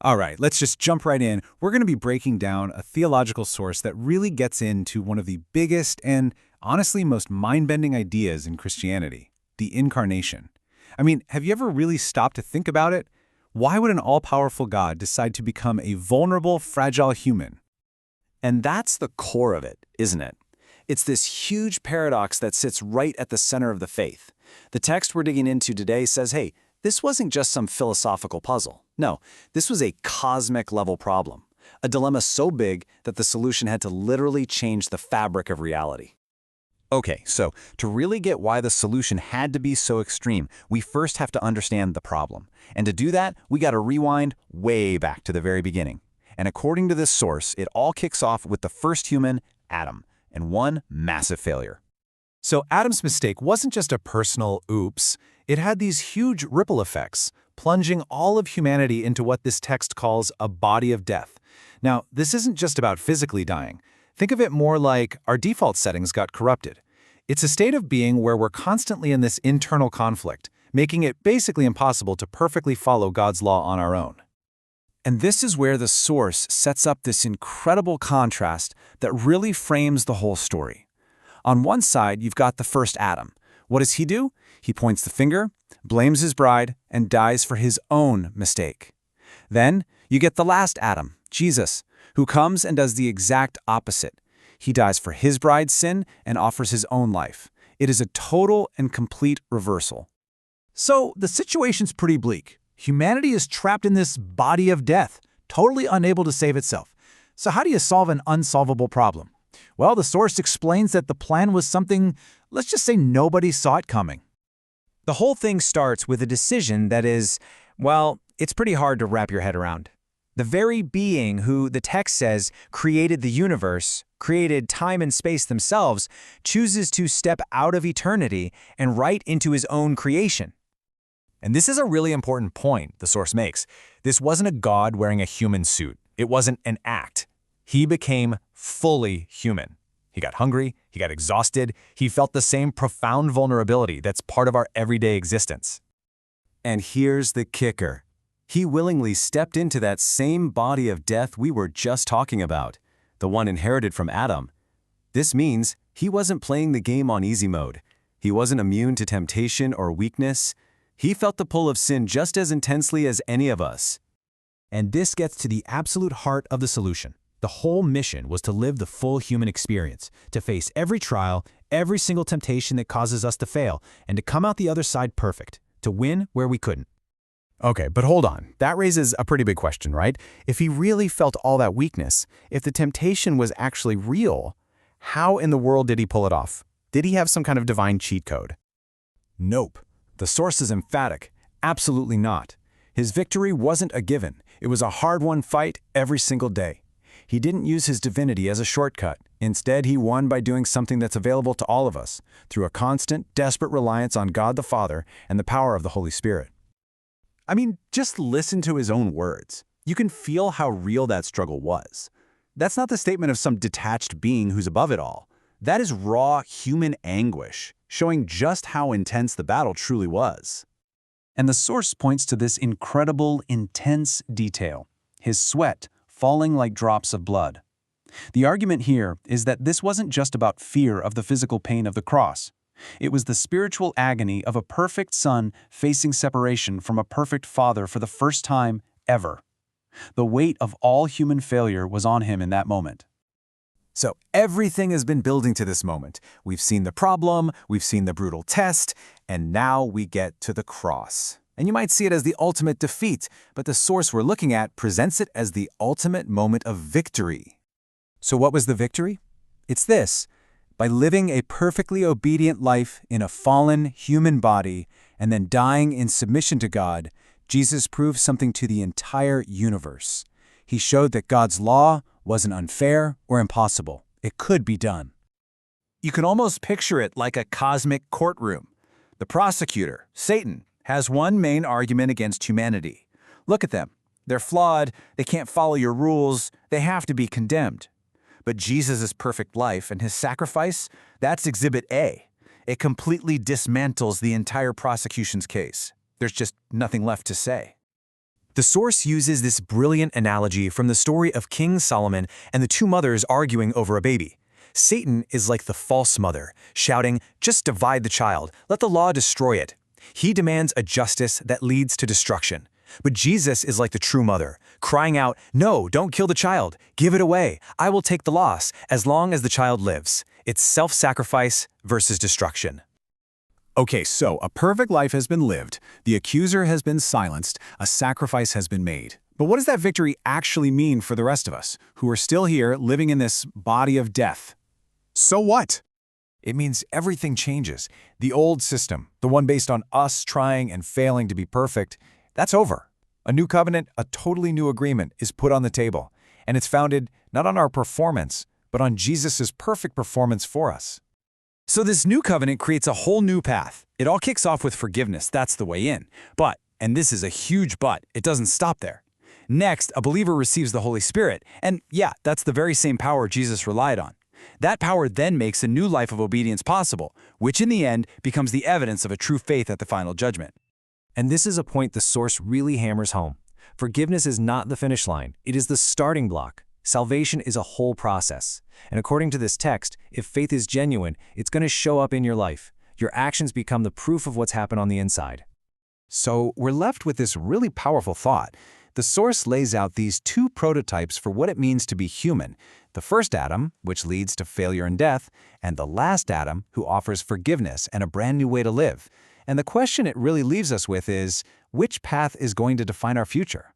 All right, let's just jump right in. We're going to be breaking down a theological source that really gets into one of the biggest and honestly most mind-bending ideas in Christianity, the incarnation. I mean, have you ever really stopped to think about it? Why would an all-powerful God decide to become a vulnerable, fragile human? And that's the core of it, isn't it? It's this huge paradox that sits right at the center of the faith. The text we're digging into today says, hey, this wasn't just some philosophical puzzle. No, this was a cosmic-level problem, a dilemma so big that the solution had to literally change the fabric of reality. Okay, so to really get why the solution had to be so extreme, we first have to understand the problem. And to do that, we got to rewind way back to the very beginning. And according to this source, it all kicks off with the first human, Adam, and one massive failure. So Adam's mistake wasn't just a personal oops. It had these huge ripple effects, plunging all of humanity into what this text calls a body of death. Now, this isn't just about physically dying. Think of it more like our default settings got corrupted. It's a state of being where we're constantly in this internal conflict, making it basically impossible to perfectly follow God's law on our own. And this is where the source sets up this incredible contrast that really frames the whole story. On one side, you've got the first Adam. What does he do? He points the finger, blames his bride, and dies for his own mistake. Then you get the last Adam, Jesus, who comes and does the exact opposite. He dies for his bride's sin and offers his own life. It is a total and complete reversal. So the situation's pretty bleak. Humanity is trapped in this body of death, totally unable to save itself. So how do you solve an unsolvable problem? Well, the source explains that the plan was something, let's just say nobody saw it coming. The whole thing starts with a decision that is, well, it's pretty hard to wrap your head around. The very being who the text says created the universe, created time and space themselves, chooses to step out of eternity and right into his own creation. And this is a really important point the source makes. This wasn't a God wearing a human suit. It wasn't an act. He became fully human. He got hungry, he got exhausted, he felt the same profound vulnerability that's part of our everyday existence. And here's the kicker. He willingly stepped into that same body of death we were just talking about, the one inherited from Adam. This means he wasn't playing the game on easy mode. He wasn't immune to temptation or weakness. He felt the pull of sin just as intensely as any of us. And this gets to the absolute heart of the solution. The whole mission was to live the full human experience, to face every trial, every single temptation that causes us to fail, and to come out the other side perfect, to win where we couldn't. Okay, but hold on. That raises a pretty big question, right? If he really felt all that weakness, if the temptation was actually real, how in the world did he pull it off? Did he have some kind of divine cheat code? Nope. The source is emphatic. Absolutely not. His victory wasn't a given. It was a hard-won fight every single day. He didn't use his divinity as a shortcut. Instead, he won by doing something that's available to all of us, through a constant, desperate reliance on God the Father and the power of the Holy Spirit. I mean, just listen to his own words. You can feel how real that struggle was. That's not the statement of some detached being who's above it all. That is raw human anguish, showing just how intense the battle truly was. And the source points to this incredible, intense detail: his sweat falling like drops of blood. The argument here is that this wasn't just about fear of the physical pain of the cross. It was the spiritual agony of a perfect son facing separation from a perfect father for the first time ever. The weight of all human failure was on him in that moment. So everything has been building to this moment. We've seen the problem, we've seen the brutal test, and now we get to the cross. And you might see it as the ultimate defeat, but the source we're looking at presents it as the ultimate moment of victory. So what was the victory? It's this. By living a perfectly obedient life in a fallen human body and then dying in submission to God, Jesus proved something to the entire universe. He showed that God's law wasn't unfair or impossible. It could be done. You can almost picture it like a cosmic courtroom. The prosecutor, Satan, has one main argument against humanity. Look at them. They're flawed, they can't follow your rules, they have to be condemned. But Jesus' perfect life and his sacrifice, that's Exhibit A. It completely dismantles the entire prosecution's case. There's just nothing left to say. The source uses this brilliant analogy from the story of King Solomon and the two mothers arguing over a baby. Satan is like the false mother, shouting, "Just divide the child, let the law destroy it." He demands a justice that leads to destruction. But Jesus is like the true mother, crying out, "No, don't kill the child. Give it away. I will take the loss, as long as the child lives." It's self-sacrifice versus destruction. Okay, so a perfect life has been lived, the accuser has been silenced, a sacrifice has been made. But what does that victory actually mean for the rest of us, who are still here living in this body of death? So what? It means everything changes. The old system, the one based on us trying and failing to be perfect, that's over. A new covenant, a totally new agreement is put on the table, and it's founded not on our performance, but on Jesus' perfect performance for us. So this new covenant creates a whole new path. It all kicks off with forgiveness, that's the way in. But, and this is a huge but, it doesn't stop there. Next, a believer receives the Holy Spirit, and yeah, that's the very same power Jesus relied on. That power then makes a new life of obedience possible, which in the end becomes the evidence of a true faith at the final judgment. And this is a point the source really hammers home. Forgiveness is not the finish line, it is the starting block. Salvation is a whole process. And according to this text, if faith is genuine, it's going to show up in your life. Your actions become the proof of what's happened on the inside. So we're left with this really powerful thought. The source lays out these two prototypes for what it means to be human. The first Adam, which leads to failure and death, and the last Adam, who offers forgiveness and a brand new way to live. And the question it really leaves us with is, which path is going to define our future?